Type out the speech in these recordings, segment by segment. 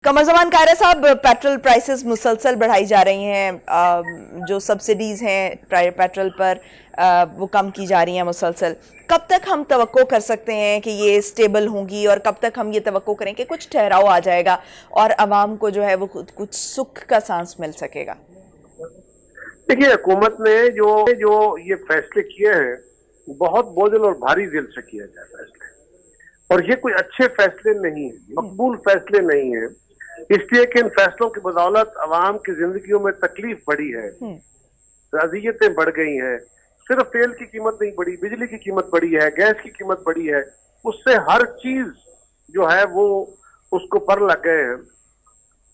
कमर जमान कायरा साहब, petrol prices मुसलसल बढ़ाई जा रही हैं, जो सब्सिडीज हैं पेट्रोल पर वो कम की जा रही हैं मुसलसल। कब तक हम तवक्को कर सकते हैं कि ये स्टेबल होंगी, और कब तक हम ये तवक्को करें कि कुछ ठहराव आ जाएगा और आवाम को जो है वो कुछ सुख का सांस मिल सकेगा? देखिए, हुकूमत ने जो ये फैसले किए हैं बहुत बोझल और भारी दिल से किए गए फैसले, और ये कोई अच्छे फैसले नहीं है, मकबूल फैसले नहीं है। इसलिए कि इन फैसलों की बदौलत अवाम की जिंदगियों में तकलीफ बढ़ी है, अजियतें बढ़ गई हैं। सिर्फ तेल की कीमत नहीं बढ़ी, बिजली की कीमत बढ़ी है, गैस की कीमत बढ़ी है, उससे हर चीज जो है वो उसको पर लग गए हैं,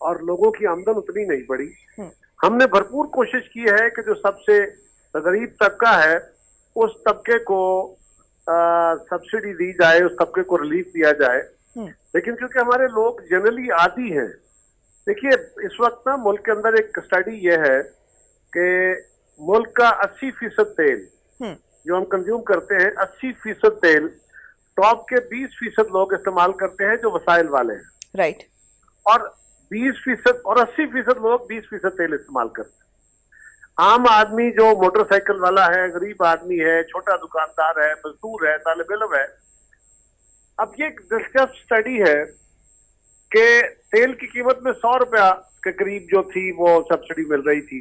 और लोगों की आमदन उतनी नहीं बढ़ी। हमने भरपूर कोशिश की है कि जो सबसे गरीब तबका है उस तबके को सब्सिडी दी जाए, उस तबके को रिलीफ दिया जाए, लेकिन क्योंकि हमारे लोग जनरली आदी हैं। देखिए, इस वक्त ना मुल्क के अंदर एक स्टडी ये है कि मुल्क का 80% तेल जो हम कंज्यूम करते हैं, 80% तेल टॉप के 20% लोग इस्तेमाल करते हैं जो वसाइल वाले हैं। राइट। और 20% और 80% लोग 20% तेल इस्तेमाल करते हैं। आम आदमी जो मोटरसाइकिल वाला है, गरीब आदमी है, छोटा दुकानदार है, मजदूर है, तालिब इल्म है। अब ये एक दिलचस्प स्टडी है कि तेल की कीमत में 100 रुपया के करीब जो थी वो सब्सिडी मिल रही थी।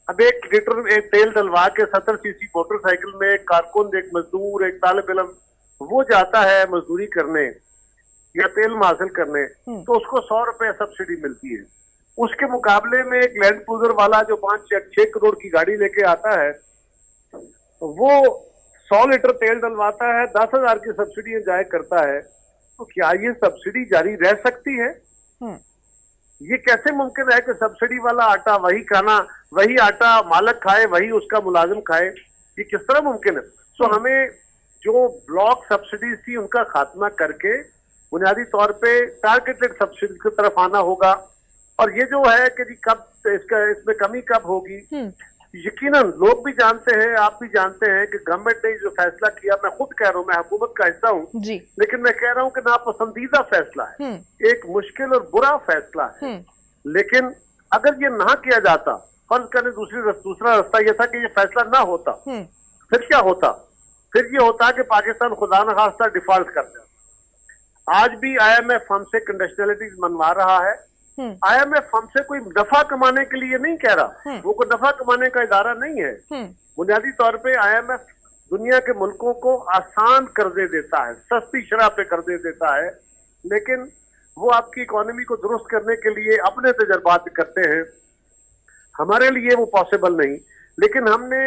अब 1 लीटर एक तेल डलवा के 70 सीसी मोटरसाइकिल में एक कारकुन, एक मजदूर, एक तालिब इल्म वो जाता है मजदूरी करने या तेल हासिल करने, तो उसको 100 रुपया सब्सिडी मिलती है। उसके मुकाबले में एक लैंड क्रूजर वाला जो 5-6 करोड़ की गाड़ी लेके आता है, वो 100 लीटर तेल डलवाता है, 10,000 की सब्सिडी एंजॉय करता है। तो क्या ये सब्सिडी जारी रह सकती है? ये कैसे मुमकिन है कि सब्सिडी वाला आटा वही खाना, वही आटा मालिक खाए, वही उसका मुलाजिम खाए? ये किस तरह मुमकिन है? सो हमें जो ब्लॉक सब्सिडीज थी उनका खात्मा करके बुनियादी तौर पे टारगेटेड सब्सिडी की तरफ आना होगा। और ये जो है कि कब इसमें कमी कब होगी, यकीनन लोग भी जानते हैं, आप भी जानते हैं कि गवर्नमेंट ने जो फैसला किया, मैं खुद कह रहा हूं, मैं हुकूमत का हिस्सा हूं, लेकिन मैं कह रहा हूं कि नापसंदीदा फैसला है, एक मुश्किल और बुरा फैसला है। लेकिन अगर ये ना किया जाता, फर्ज करें दूसरा रास्ता यह था कि ये फैसला ना होता, फिर क्या होता? फिर ये होता कि पाकिस्तान खुदा न खास्ता डिफॉल्ट कर जाता। आज भी IMF हमसे कंडीशनलिटीज मनवा रहा है। IMF हमसे कोई नफा कमाने के लिए नहीं कह रहा, वो कोई नफा कमाने का इदारा नहीं है। बुनियादी तौर पे IMF दुनिया के मुल्कों को आसान कर्जे देता है, सस्ती शरह पे कर्जे देता है, लेकिन वो आपकी इकोनॉमी को दुरुस्त करने के लिए अपने तजर्बात करते हैं। हमारे लिए वो पॉसिबल नहीं। लेकिन हमने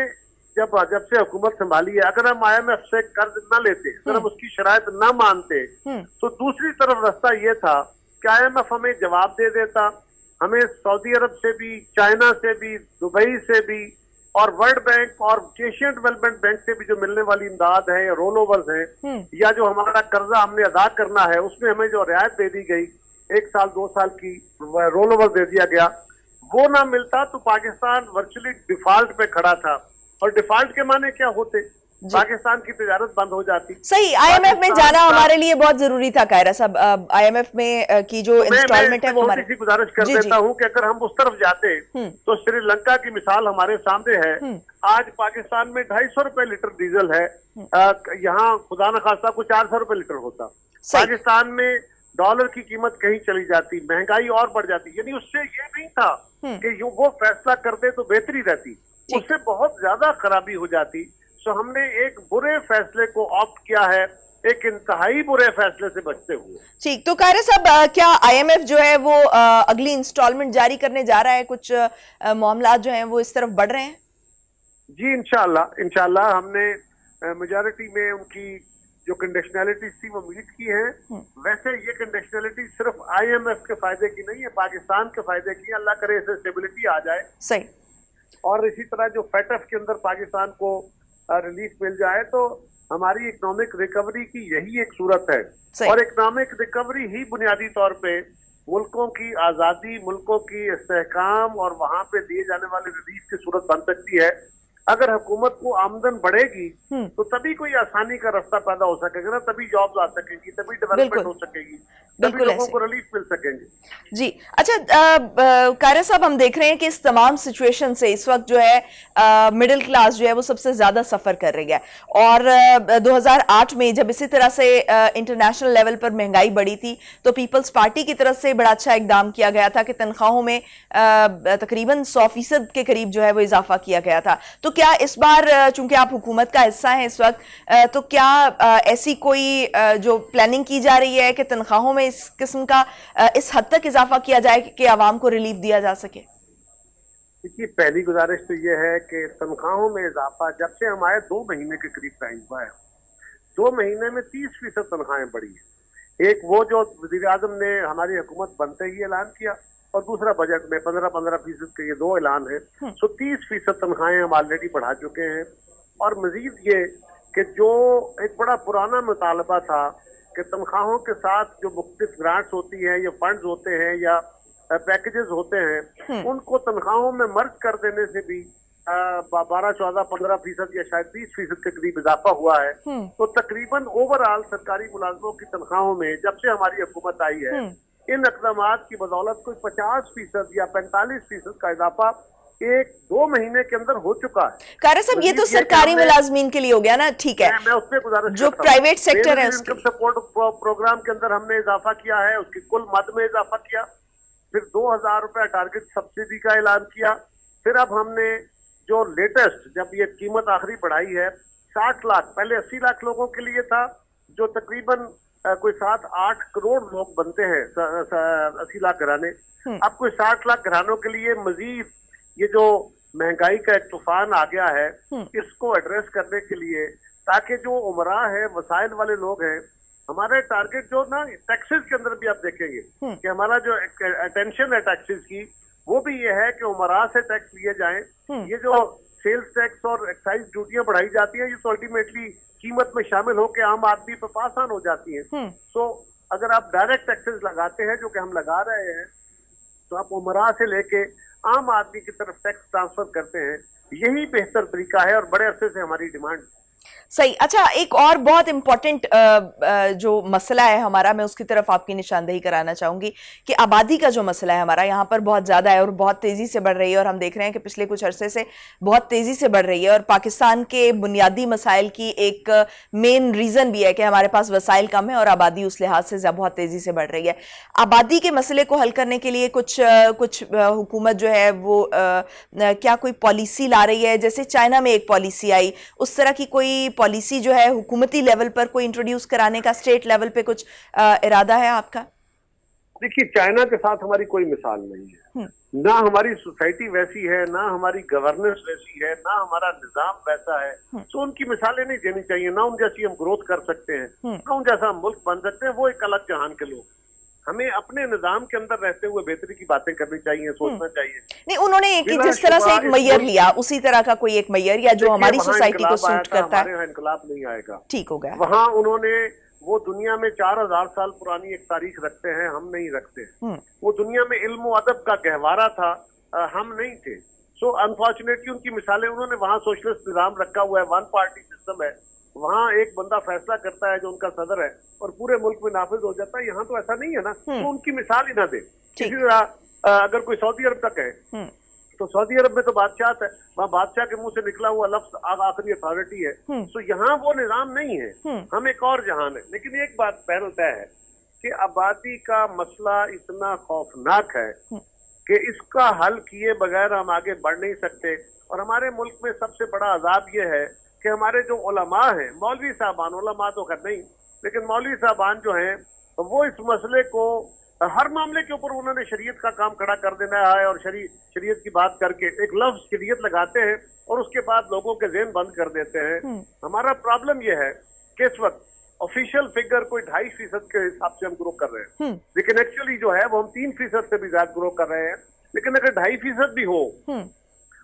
जब से हुकूमत संभाली है, अगर हम IMF से कर्ज न लेते, अगर हम उसकी शराइत न मानते, तो दूसरी तरफ रास्ता ये था कि IMF हमें जवाब दे देता, हमें सऊदी अरब से भी, चाइना से भी, दुबई से भी, और वर्ल्ड बैंक और एशियन डेवलपमेंट बैंक से भी जो मिलने वाली इमदाद है या रोल ओवर्स है, या जो हमारा कर्जा हमने अदा करना है, उसमें हमें जो रियायत दे दी गई, 1 साल 2 साल की रोल ओवर दे दिया गया, वो ना मिलता तो पाकिस्तान वर्चुअली डिफॉल्ट पे खड़ा था। और डिफॉल्ट के माने क्या होते? पाकिस्तान की तिजारत बंद हो जाती। सही, IMF में जाना हमारे लिए बहुत जरूरी था कायरा साहब। IMF में की जो इंस्टॉलमेंट है वो हमारे, छोटी सी गुजारिश कर देता हूं कि अगर हम उस तरफ जाते तो श्रीलंका की मिसाल हमारे सामने है। आज पाकिस्तान में 250 रुपए लीटर डीजल है, यहाँ खुदा न खास्ता को 400 रुपए लीटर होता। पाकिस्तान में डॉलर की कीमत कहीं चली जाती, महंगाई और बढ़ जाती। यानी उससे ये नहीं था कि वो फैसला कर दे तो बेहतरी रहती, उससे बहुत ज्यादा खराबी हो जाती। सो हमने एक बुरे फैसले को ऑप्ट किया है, एक इंतहाई बुरे फैसले से बचते हुए। ठीक, तो कायरा साहब, क्या IMF जो है वो अगली इंस्टॉलमेंट जारी करने जा रहा है? कुछ मामला जो हैं वो इस तरफ बढ़ रहे हैं? जी, इंशाल्लाह हमने मेजॉरिटी में उनकी जो कंडीशनलिटीज थी वो मीट की है। वैसे ये कंडीशनलिटी सिर्फ IMF के फायदे की नहीं है, पाकिस्तान के फायदे की। अल्लाह करे इसे स्टेबिलिटी आ जाए। सही। और इसी तरह जो FATF के अंदर पाकिस्तान को रिलीफ मिल जाए तो हमारी इकोनॉमिक रिकवरी की यही एक सूरत है। और इकोनॉमिक रिकवरी ही बुनियादी तौर पे मुल्कों की आजादी, मुल्कों की इस्तेहकाम और वहां पे दिए जाने वाले रिलीफ की सूरत बन सकती है। अगर हुकूमत को आमदन बढ़ेगी तो तभी कोई आसानी का रास्ता पैदा हो सकेगा ना, तभी जॉब्स आ सकेगी, तभी डेवलपमेंट हो सकेगी, तभी बिल्कुल लोगों ऐसे को रिलीफ मिल सकेंगे। जी। अच्छा, कारा साहब, हम देख रहे हैं कि इस तमाम सिचुएशन से इस वक्त जो है मिडिल क्लास जो है वो सबसे ज्यादा सफर कर रही है। और 2008 में जब इसी तरह से इंटरनेशनल लेवल पर महंगाई बढ़ी थी तो पीपल्स पार्टी की तरफ से बड़ा अच्छा इकदाम किया गया था कि तनख्वाहों में तकरीबन 100% के करीब जो है वो इजाफा किया गया था। तो क्या इस बार चूंकि आप हुकूमत का हिस्सा हैं इस वक्त, तो क्या ऐसी कोई जो प्लानिंग की जा रही है कि तनख्वाहों में इस किस्म का इस हद तक इजाफा किया जाए कि आवाम को रिलीफ दिया जा सके? देखिए, पहली गुजारिश तो ये है कि तनख्वाहों में इजाफा जब से हम आए 2 महीने के करीब टाइम हुआ है, 2 महीने में 30% तनख्वाहें बढ़ी है। एक वो जो वजीर आजम ने हमारी हुकूमत बनते ही ऐलान किया, और दूसरा बजट में 15% के ये 2 ऐलान है। सो 30% तनख्वाहें हम ऑलरेडी बढ़ा चुके हैं। और मजीद ये कि जो एक बड़ा पुराना मुतालबा था कि तनख्वाहों के साथ जो मुख्तलिफ ग्रांट्स होती हैं या फंड्स होते हैं या पैकेजेस होते हैं, उनको तनख्वाहों में मर्ज कर देने से भी 12, 14, 15% या शायद 20% के करीब इजाफा हुआ है। तो तकरीबन ओवरऑल सरकारी मुलाजमों की तनख्वाहों में जब से हमारी हुकूमत आई है, इन इक़दामात की बदौलत कोई 50% या 45% का इजाफा 1-2 महीने के अंदर हो चुका है। कारा साहब, ये तो सरकारी मुलाजमीन के लिए हो गया ना, ठीक है। मैं उसमें गुजारिश जो प्राइवेट सेक्टर है उसके सपोर्ट प्रोग्राम के अंदर हमने इजाफा किया है, उसकी कुल मद में इजाफा किया, फिर 2000 रुपया टारगेट सब्सिडी का ऐलान किया। फिर अब हमने जो लेटेस्ट जब ये कीमत आखिरी बढ़ाई है 60 लाख, पहले 80 लाख लोगों के लिए था, जो तकरीबन कोई 7-8 करोड़ लोग बनते हैं, 80 लाख घराने। अब कोई 60 लाख घरानों के लिए मजीद ये जो महंगाई का एक तूफान आ गया है, इसको एड्रेस करने के लिए, ताकि जो उमरा है, वसाइल वाले लोग हैं, हमारे टारगेट जो ना टैक्सेस के अंदर भी आप देखेंगे कि हमारा जो अटेंशन है टैक्सेस की, वो भी ये है कि उमरा से टैक्स लिए जाएं। ये जो सेल्स टैक्स और एक्साइज ड्यूटियां बढ़ाई जाती है, ये तो अल्टीमेटली कीमत में शामिल होकर आम आदमी पर पास ऑन हो जाती है। तो अगर आप डायरेक्ट टैक्सेस लगाते हैं, जो कि हम लगा रहे हैं, तो आप उमरा से लेके आम आदमी की तरफ टैक्स ट्रांसफर करते हैं। यही बेहतर तरीका है और बड़े अरसे से हमारी डिमांड। सही। अच्छा, एक और बहुत इंपॉर्टेंट जो मसला है हमारा, मैं उसकी तरफ आपकी निशानदेही कराना चाहूंगी कि आबादी का जो मसला है हमारा यहाँ पर बहुत ज़्यादा है और बहुत तेज़ी से बढ़ रही है। और हम देख रहे हैं कि पिछले कुछ अरसे से बहुत तेज़ी से बढ़ रही है। और पाकिस्तान के बुनियादी मसाइल की एक मेन रीज़न भी है कि हमारे पास वसाइल कम है और आबादी उस लिहाज से बहुत तेज़ी से बढ़ रही है। आबादी के मसले को हल करने के लिए कुछ हुकूमत जो है वो क्या कोई पॉलिसी ला रही है? जैसे चाइना में एक पॉलिसी आई, उस तरह की कोई पॉलिसी जो है हुकूमती लेवल पर कोई इंट्रोड्यूस कराने का स्टेट लेवल पे कुछ इरादा है आपका? देखिए, चाइना के साथ हमारी कोई मिसाल नहीं है, ना हमारी सोसाइटी वैसी है, ना हमारी गवर्नेंस वैसी है, ना हमारा निजाम वैसा है। तो उनकी मिसालें नहीं देनी चाहिए, ना उन जैसी हम ग्रोथ कर सकते हैं, ना उन जैसा हम मुल्क बन सकते हैं। वो एक अलग जहान के लोग। हमें अपने निजाम के अंदर रहते हुए बेहतरी की बातें करनी चाहिए, सोचना चाहिए। नहीं, उन्होंने एक जिस तरह से एक मैयर लिया, उसी तरह का कोई एक मैयर या जो हमारी सोसाइटी को सूट करता है। हमारे यहाँ इनकलाब नहीं आएगा, ठीक हो गया। वहाँ उन्होंने वो दुनिया में 4000 साल पुरानी एक तारीख रखते हैं, हम नहीं रखते। वो दुनिया में इल्म और अदब का गहवारा था, हम नहीं थे। सो अनफॉर्चुनेटली उनकी मिसालें, उन्होंने वहाँ सोशलिस्ट निजाम रखा हुआ है, 1 पार्टी सिस्टम है, वहाँ एक बंदा फैसला करता है जो उनका सदर है और पूरे मुल्क में नाफिज हो जाता है। यहाँ तो ऐसा नहीं है ना, तो उनकी मिसाल ही ना दे। इसी तरह अगर कोई सऊदी अरब तक है तो सऊदी अरब में तो बादशाह है, वहाँ बादशाह के मुंह से निकला हुआ लफ्ज आखिरी अथॉरिटी है। तो यहाँ वो निजाम नहीं है, हम एक और जहान है। लेकिन एक बात पहल तय है कि आबादी का मसला इतना खौफनाक है कि इसका हल किए बगैर हम आगे बढ़ नहीं सकते। और हमारे मुल्क में सबसे बड़ा अजाब यह है कि हमारे जो उलमा हैं, मौलवी साहबान, उलमा तो खैर नहीं, लेकिन मौलवी साहबान जो हैं वो इस मसले को, हर मामले के ऊपर उन्होंने शरीयत का काम खड़ा कर देना है और शरीयत की बात करके एक लफ्ज शरीयत लगाते हैं और उसके बाद लोगों के ज़हन बंद कर देते हैं। हमारा प्रॉब्लम यह है कि इस वक्त ऑफिशियल फिगर कोई 2.5% के हिसाब से हम ग्रो कर रहे हैं, लेकिन एक्चुअली जो है वो हम 3% से भी ज्यादा ग्रो कर रहे हैं। लेकिन अगर 2.5% भी हो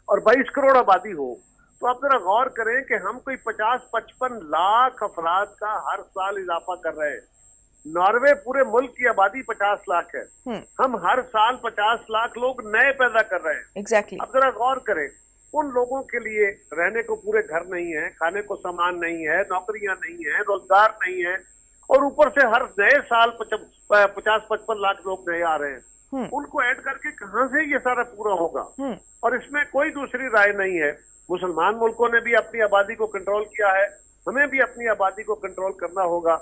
और 22 करोड़ आबादी हो, तो आप जरा गौर करें कि हम कोई 50-55 लाख अफराद का हर साल इजाफा कर रहे हैं। नॉर्वे पूरे मुल्क की आबादी 50 लाख है, हम हर साल 50 लाख लोग नए पैदा कर रहे हैं। एग्जैक्टली। अब जरा गौर करें उन लोगों के लिए रहने को पूरे घर नहीं है, खाने को सामान नहीं है, नौकरियां नहीं है, रोजगार नहीं है, और ऊपर से हर नए साल 50-55 लाख लोग नए आ रहे हैं। उनको ऐड करके कहां से ये सारा पूरा होगा? और इसमें कोई दूसरी राय नहीं है। मुसलमान मुल्कों ने भी अपनी आबादी को कंट्रोल किया है, हमें भी अपनी आबादी को कंट्रोल करना होगा।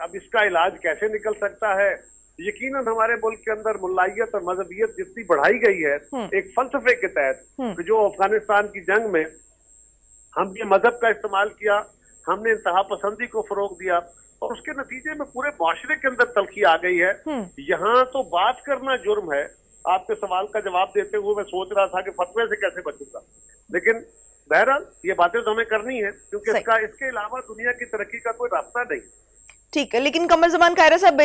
अब इसका इलाज कैसे निकल सकता है? यकीनन हमारे मुल्क के अंदर मुल्लाहियत और मजहबियत जितनी बढ़ाई गई है एक फलसफे के तहत, जो अफगानिस्तान की जंग में हमने मजहब का इस्तेमाल किया, हमने इंतहा पसंदी को फरोग दिया, और उसके नतीजे में पूरे माशरे के अंदर तलखी आ गई है। यहाँ तो बात करना जुर्म है। आपके सवाल का जवाब देते हुए मैं सोच रहा था कि फतवे से कैसे बचूंगा, लेकिन बहरहाल ये बातें तो हमें करनी है, क्योंकि इसके अलावा दुनिया की तरक्की का कोई रास्ता नहीं। ठीक है, लेकिन कमर ज़मान कायरा साहब,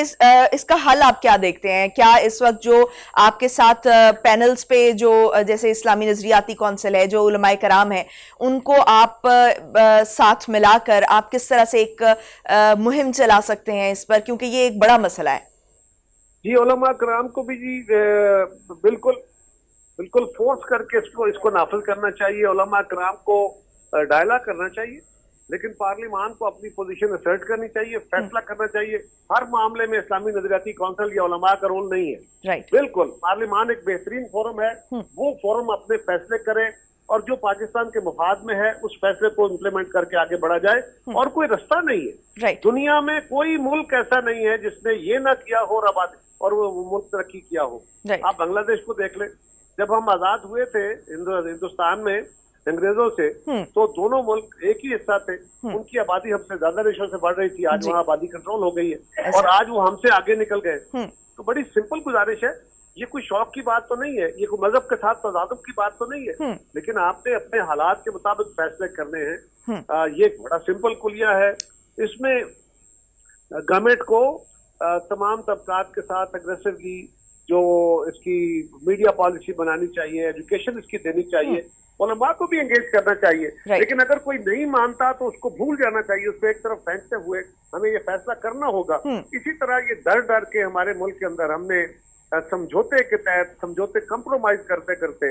इसका हल आप क्या देखते हैं? क्या इस वक्त जो आपके साथ पैनल्स पे जो जैसे इस्लामी नजरियाती कौंसिल है, जो उलमाए कराम है, उनको आप साथ मिलाकर आप किस तरह से एक मुहिम चला सकते हैं इस पर, क्योंकि ये एक बड़ा मसला है? जी, उलमा कराम को भी जी बिल्कुल बिल्कुल फोर्स करके इसको नाफिज करना चाहिए। उलमा कराम को डायला करना चाहिए, लेकिन पार्लिमान को अपनी पोजीशन असर्ट करनी चाहिए, फैसला करना चाहिए। हर मामले में इस्लामी नजरियाती काउंसिल या उलमा का रोल नहीं है। राइट, बिल्कुल पार्लिमान एक बेहतरीन फोरम है, वो फोरम अपने फैसले करे और जो पाकिस्तान के मुफाद में है उस फैसले को इम्प्लीमेंट करके आगे बढ़ा जाए, और कोई रास्ता नहीं है। राइट, दुनिया में कोई मुल्क ऐसा नहीं है जिसने ये ना किया हो और वो मुल्क तरक्की किया हो। आप बांग्लादेश को देख लें, जब हम आजाद हुए थे हिंदुस्तान में अंग्रेजों से, तो दोनों मुल्क एक ही हिस्सा थे, उनकी आबादी हमसे ज्यादा रेशो से बढ़ रही थी। आज वहाँ आबादी कंट्रोल हो गई है और आज वो हमसे आगे निकल गए। तो बड़ी सिंपल गुजारिश है, ये कोई शौक की बात तो नहीं है, ये कोई मजहब के साथ तजादुब की बात तो नहीं है, लेकिन आपने अपने हालात के मुताबिक फैसले करने हैं। ये एक बड़ा सिंपल कुलिया है। इसमें गवर्नमेंट को तमाम तबकात के साथ अग्रेसिवली जो इसकी मीडिया पॉलिसी बनानी चाहिए, एजुकेशन इसकी देनी चाहिए, उलमा को भी एंगेज करना चाहिए। लेकिन अगर कोई नहीं मानता तो उसको भूल जाना चाहिए, उसको एक तरफ फेंकते हुए हमें ये फैसला करना होगा। इसी तरह ये डर डर के हमारे मुल्क के अंदर हमने समझौते के तहत समझौते कंप्रोमाइज करते करते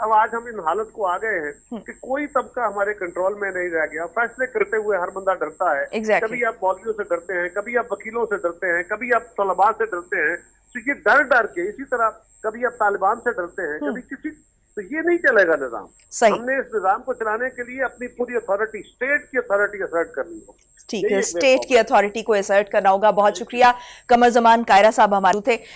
अब आज हम इन हालत को आ गए हैं कि कोई तबका हमारे कंट्रोल में नहीं रह गया। फैसले करते हुए हर बंदा डरता है। कभी आप मौलवियों से डरते हैं, कभी आप वकीलों से डरते हैं, कभी आप तलबा से डरते हैं। तो ये डर डर के, इसी तरह कभी आप तालिबान से डरते हैं, कभी किसी, तो ये नहीं चलेगा निजाम। हमने इस निजाम को चलाने के लिए अपनी पूरी अथॉरिटी, स्टेट की अथॉरिटी असर्ट करनी होगी। ठीक है, स्टेट की अथॉरिटी को असर्ट करना होगा। बहुत शुक्रिया, कमर ज़मान कायरा साहब हमारे थे।